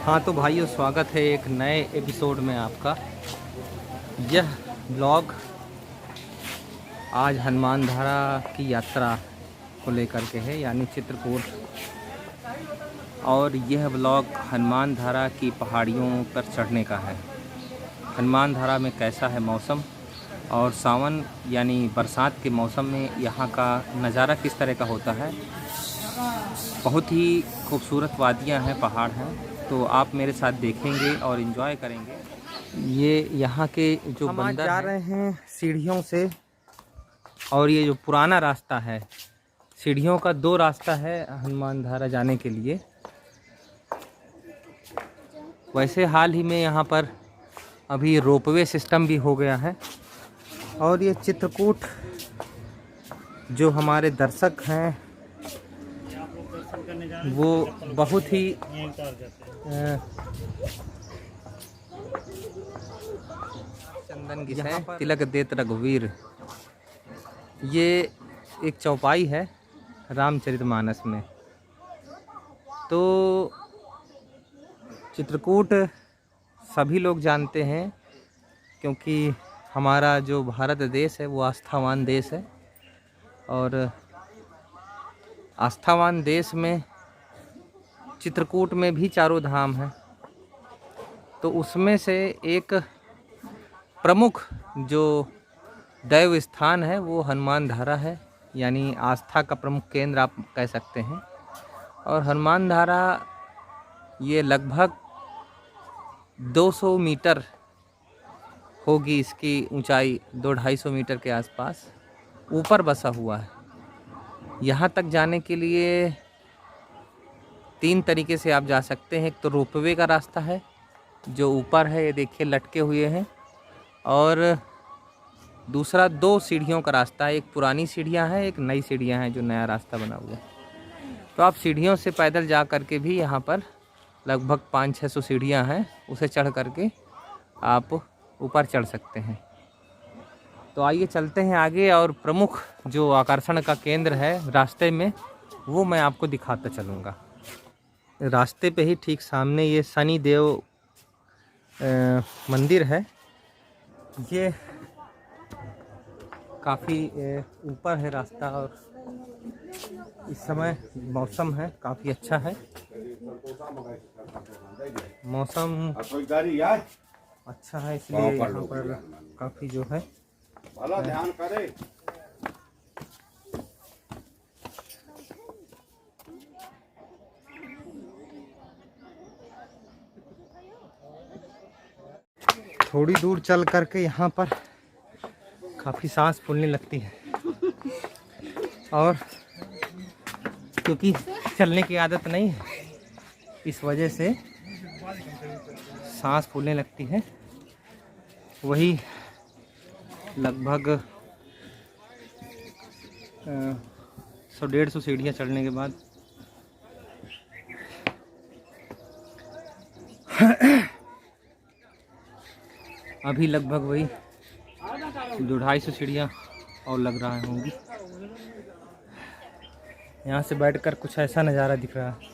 हाँ तो भाइयों, स्वागत है एक नए एपिसोड में आपका। यह ब्लॉग आज हनुमान धारा की यात्रा को लेकर के है, यानी चित्रकूट। और यह ब्लॉग हनुमान धारा की पहाड़ियों पर चढ़ने का है। हनुमान धारा में कैसा है मौसम, और सावन यानी बरसात के मौसम में यहाँ का नज़ारा किस तरह का होता है। बहुत ही खूबसूरत वादियाँ हैं, पहाड़ हैं, तो आप मेरे साथ देखेंगे और एंजॉय करेंगे। ये यहाँ के जो बंदर जा रहे हैं सीढ़ियों से, और ये जो पुराना रास्ता है, सीढ़ियों का 2 रास्ता है हनुमान धारा जाने के लिए। वैसे हाल ही में यहाँ पर अभी रोपवे सिस्टम भी हो गया है। और ये चित्रकूट जो हमारे दर्शक हैं वो बहुत ही चंदन की तिलक देत रघुवीर, ये एक चौपाई है रामचरितमानस में। तो चित्रकूट सभी लोग जानते हैं, क्योंकि हमारा जो भारत देश है वो आस्थावान देश है। और आस्थावान देश में चित्रकूट में भी चारों धाम हैं। तो उसमें से एक प्रमुख जो दैव स्थान है वो हनुमान धारा है, यानी आस्था का प्रमुख केंद्र आप कह सकते हैं। और हनुमान धारा ये लगभग 200 मीटर होगी, इसकी ऊंचाई 200-250 मीटर के आसपास ऊपर बसा हुआ है। यहाँ तक जाने के लिए 3 तरीके से आप जा सकते हैं। एक तो रोपवे का रास्ता है जो ऊपर है, ये देखिए लटके हुए हैं। और दूसरा 2 सीढ़ियों का रास्ता है, एक पुरानी सीढ़ियाँ हैं, एक नई सीढ़ियाँ हैं, जो नया रास्ता बना हुआ है। तो आप सीढ़ियों से पैदल जा करके भी यहाँ पर लगभग 500-600 सीढ़ियाँ हैं, उसे चढ़ करके आप ऊपर चढ़ सकते हैं। तो आइए चलते हैं आगे, और प्रमुख जो आकर्षण का केंद्र है रास्ते में वो मैं आपको दिखाता चलूँगा। रास्ते पे ही ठीक सामने ये शनि देव मंदिर है। ये काफ़ी ऊपर है रास्ता, और इस समय मौसम है काफ़ी अच्छा है। मौसम अच्छा है, इसलिए यहाँ पर काफ़ी जो है ध्यान करे। थोड़ी दूर चल करके यहाँ पर काफ़ी सांस फूलने लगती है, और क्योंकि चलने की आदत नहीं है इस वजह से सांस फूलने लगती है। वही लगभग 100-150 सीढ़ियाँ चढ़ने के बाद अभी लगभग वही 200-250 सीढ़ियाँ और लग रहा होंगी। यहाँ से बैठकर कुछ ऐसा नज़ारा दिख रहा है।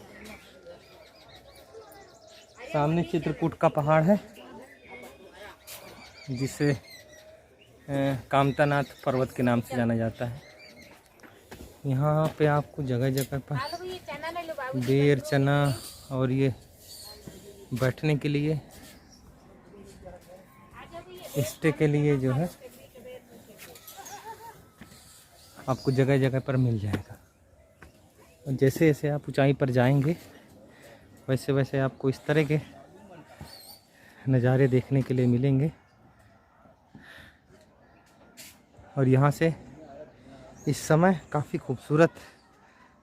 सामने चित्रकूट का पहाड़ है, जिसे कामतानाथ पर्वत के नाम से जाना जाता है। यहाँ पे आपको जगह जगह पर बेर, चना और ये बैठने के लिए, स्टे के लिए जो है आपको जगह जगह पर मिल जाएगा। और जैसे जैसे आप ऊंचाई पर जाएंगे वैसे वैसे आपको इस तरह के नज़ारे देखने के लिए मिलेंगे। और यहाँ से इस समय काफ़ी खूबसूरत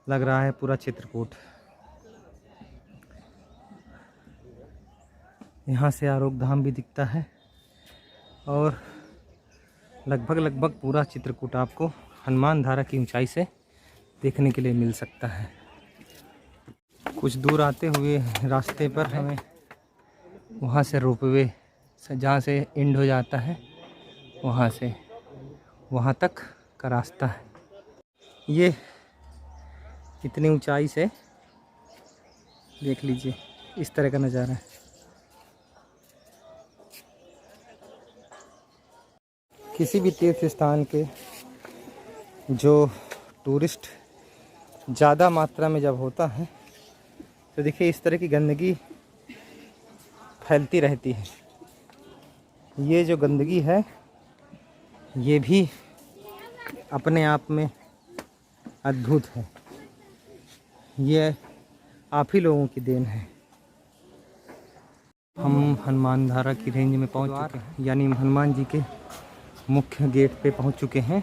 लग रहा है पूरा चित्रकूट। यहाँ से आरोग्य धाम भी दिखता है, और लगभग पूरा चित्रकूट आपको हनुमान धारा की ऊंचाई से देखने के लिए मिल सकता है। कुछ दूर आते हुए रास्ते पर हमें वहाँ से रोपवे जहाँ से एंड हो जाता है, वहाँ से वहाँ तक का रास्ता है। ये इतनी ऊंचाई से देख लीजिए इस तरह का नज़ारा है। किसी भी तीर्थ स्थान के जो टूरिस्ट ज़्यादा मात्रा में जब होता है तो देखिए इस तरह की गंदगी फैलती रहती है। ये जो गंदगी है ये भी अपने आप में अद्भुत है। ये आप ही लोगों की देन है। हम हनुमान धारा की रेंज में पहुंच चुके हैं, यानी हनुमान जी के मुख्य गेट पे पहुंच चुके हैं।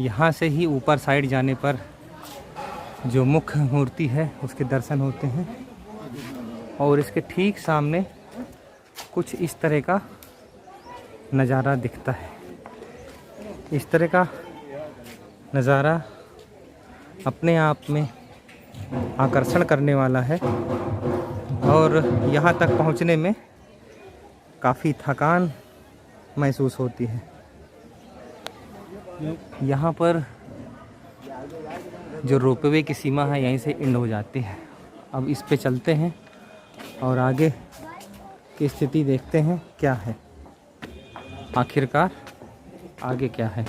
यहाँ से ही ऊपर साइड जाने पर जो मुख्य मूर्ति है उसके दर्शन होते हैं और इसके ठीक सामने कुछ इस तरह का नज़ारा दिखता है। इस तरह का नज़ारा अपने आप में आकर्षण करने वाला है और यहाँ तक पहुँचने में काफ़ी थकान महसूस होती है। यहाँ पर जो रोपवे की सीमा है यहीं से एंड हो जाती है। अब इस पे चलते हैं और आगे की स्थिति देखते हैं क्या है, आखिरकार आगे क्या है।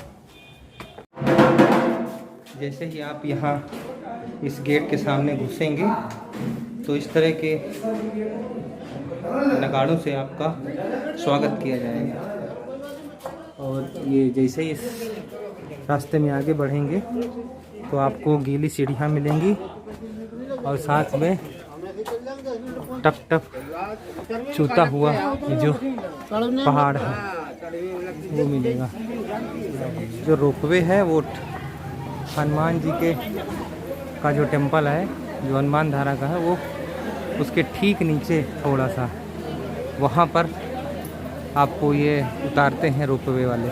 जैसे ही आप यहाँ इस गेट के सामने घुसेंगे तो इस तरह के नगाड़ों से आपका स्वागत किया जाएगा और ये जैसे ही इस रास्ते में आगे बढ़ेंगे तो आपको गीली सीढ़ियाँ मिलेंगी और साथ में टप टप चूता हुआ जो पहाड़ है वो मिलेगा। जो रोपवे है वो हनुमान जी के का जो टेम्पल है जो हनुमान धारा का है वो उसके ठीक नीचे थोड़ा सा वहाँ पर आपको ये उतारते हैं रोपवे वाले।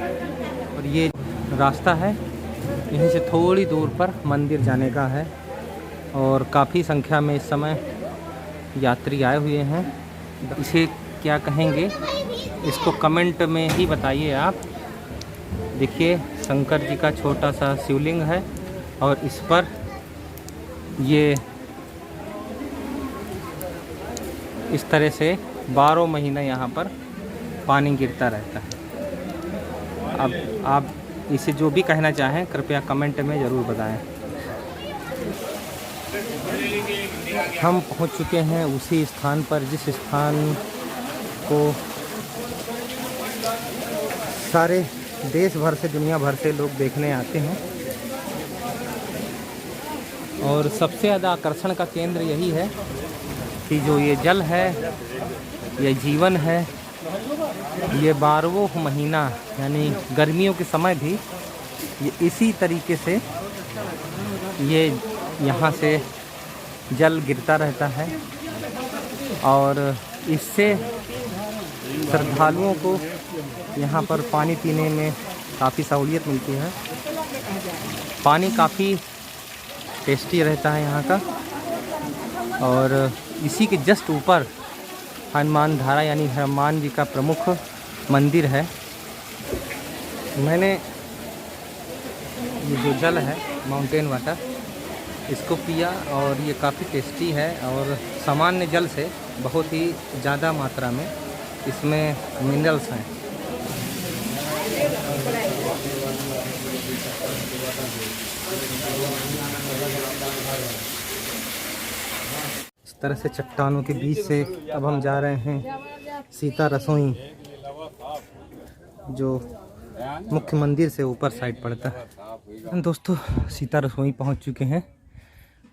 और ये रास्ता है यहीं से थोड़ी दूर पर मंदिर जाने का है और काफ़ी संख्या में इस समय यात्री आए हुए हैं। इसे क्या कहेंगे इसको कमेंट में ही बताइए आप। देखिए शंकर जी का छोटा सा शिवलिंग है और इस पर ये इस तरह से 12 महीना यहाँ पर पानी गिरता रहता है। अब आप इसे जो भी कहना चाहें कृपया कमेंट में ज़रूर बताएं। हम पहुँच चुके हैं उसी स्थान पर जिस स्थान को सारे देश भर से दुनिया भर से लोग देखने आते हैं और सबसे ज़्यादा आकर्षण का केंद्र यही है कि जो ये जल है, ये जीवन है, ये 12वां महीना यानी गर्मियों के समय भी ये इसी तरीके से ये यहाँ से जल गिरता रहता है और इससे श्रद्धालुओं को यहाँ पर पानी पीने में काफ़ी सहूलियत मिलती है। पानी काफ़ी टेस्टी रहता है यहाँ का और इसी के जस्ट ऊपर हनुमान धारा यानी हनुमान जी का प्रमुख मंदिर है। मैंने ये जो जल है माउंटेन वाटर इसको पिया और ये काफ़ी टेस्टी है और सामान्य जल से बहुत ही ज़्यादा मात्रा में इसमें मिनरल्स हैं। इस तरह से चट्टानों के बीच से अब हम जा रहे हैं सीता रसोई जो मुख्य मंदिर से ऊपर साइड पड़ता है। दोस्तों सीता रसोई पहुंच चुके हैं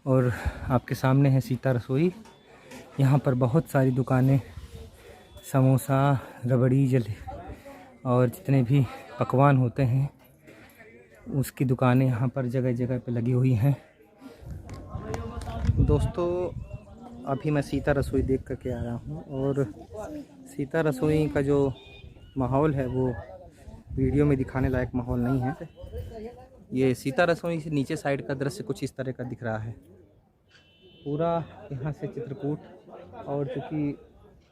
और आपके सामने है सीता रसोई। यहाँ पर बहुत सारी दुकानें समोसा, रबड़ी, जले और जितने भी पकवान होते हैं उसकी दुकानें यहाँ पर जगह जगह पे लगी हुई हैं। दोस्तों अभी मैं सीता रसोई देख कर के आ रहा हूँ और सीता रसोई का जो माहौल है वो वीडियो में दिखाने लायक माहौल नहीं है। ये सीता रसोई से नीचे साइड का दृश्य कुछ इस तरह का दिख रहा है। पूरा यहाँ से चित्रकूट और चूँकि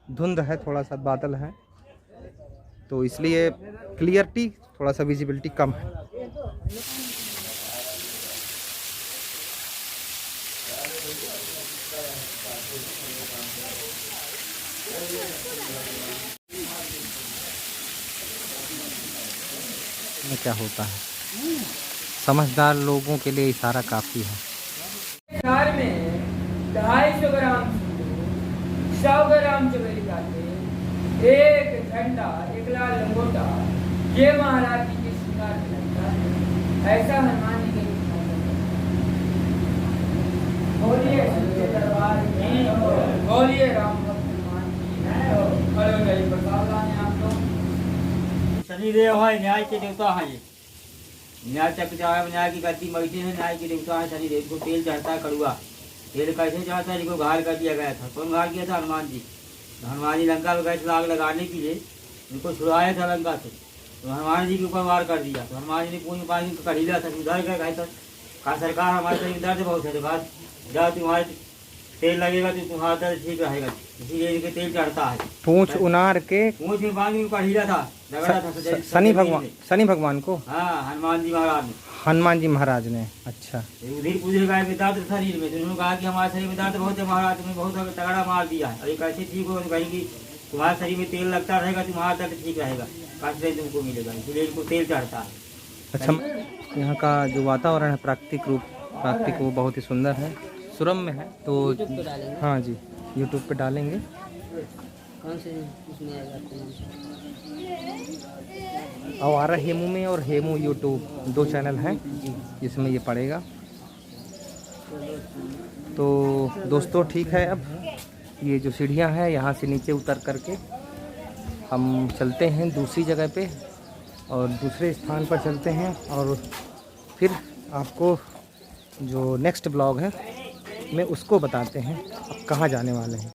धुंध है, थोड़ा सा बादल है तो इसलिए क्लियरिटी थोड़ा सा विजिबिलिटी कम है। में क्या होता है, समझदार लोगों के लिए इशारा काफ़ी है। कार में 250 ग्राम 100 ग्राम चमेली का तेल, एक झंडा, एक लाल लंगोटा, ये महाराज जी के श्रृंगार में लगता है। ऐसा हनुमान जी के बोलिए सच्चे दरबार की, बोलिए राम भक्त हनुमान की। हेलो जय प्रसाद लाने आप लोग। शनिदेव है, न्याय के देवता है। ये न्याय चक्र चाहे न्याय की गति मगती है, न्याय के देवता है शनिदेव को। तेल चढ़ता है कड़ुआ। तेल कैसे चढ़ता है, जिनको घायल कर दिया गया था। कौन घायल किया था? हनुमान जी। हनुमान जी लंका में गए थे आग लगाने के लिए, उनको छुड़ाया था लंका से, तो हनुमान जी के ऊपर वार कर दिया। तो हनुमान जी ने पूरी पानी कढ़ीला था, उधर गए गए तो कहा सरकार हमारे शरीर में दर्द बहुत है, तो कहा जाओ तुम्हारे तेल लगेगा तो तुम्हारा दर्द ठीक रहेगा, इसीलिए इनके तेल चढ़ता है। पूंछ उनार के पूंछ में पानी कढ़ीला था, रगड़ा था शनि भगवान को। हाँ, हनुमान जी महाराज ने। हनुमान जी महाराज ने। अच्छा, उधर पुधर गए में दर्द शरीर में, तो उन्होंने कहा कि हमारे शरीर में दर्द बहुत है महाराज, तुम्हें बहुत तगड़ा मार दिया है, अरे कैसे ठीक हो? कहेंगे तुम्हारे शरीर में तेल लगता रहेगा, तुम्हारा दर्द ठीक रहेगा, कैसे तुमको मिलेगा, इसलिए इनको तेल चढ़ता है। अच्छा, यहाँ का जो वातावरण है प्राकृतिक वो बहुत ही सुंदर है, सुरम्य है। तो हाँ जी, यूट्यूब पे डालेंगे। कौन से उसमें आएगा आपके नाम से? आवारा हेमू में और हेमू यूट्यूब 2 चैनल हैं जिसमें ये पड़ेगा। तो दोस्तों ठीक है, अब ये जो सीढ़ियाँ हैं यहाँ से नीचे उतर करके हम चलते हैं दूसरी जगह पे और दूसरे स्थान पर चलते हैं, और फिर आपको जो नेक्स्ट ब्लॉग है मैं उसको बताते हैं अब कहाँ जाने वाले हैं।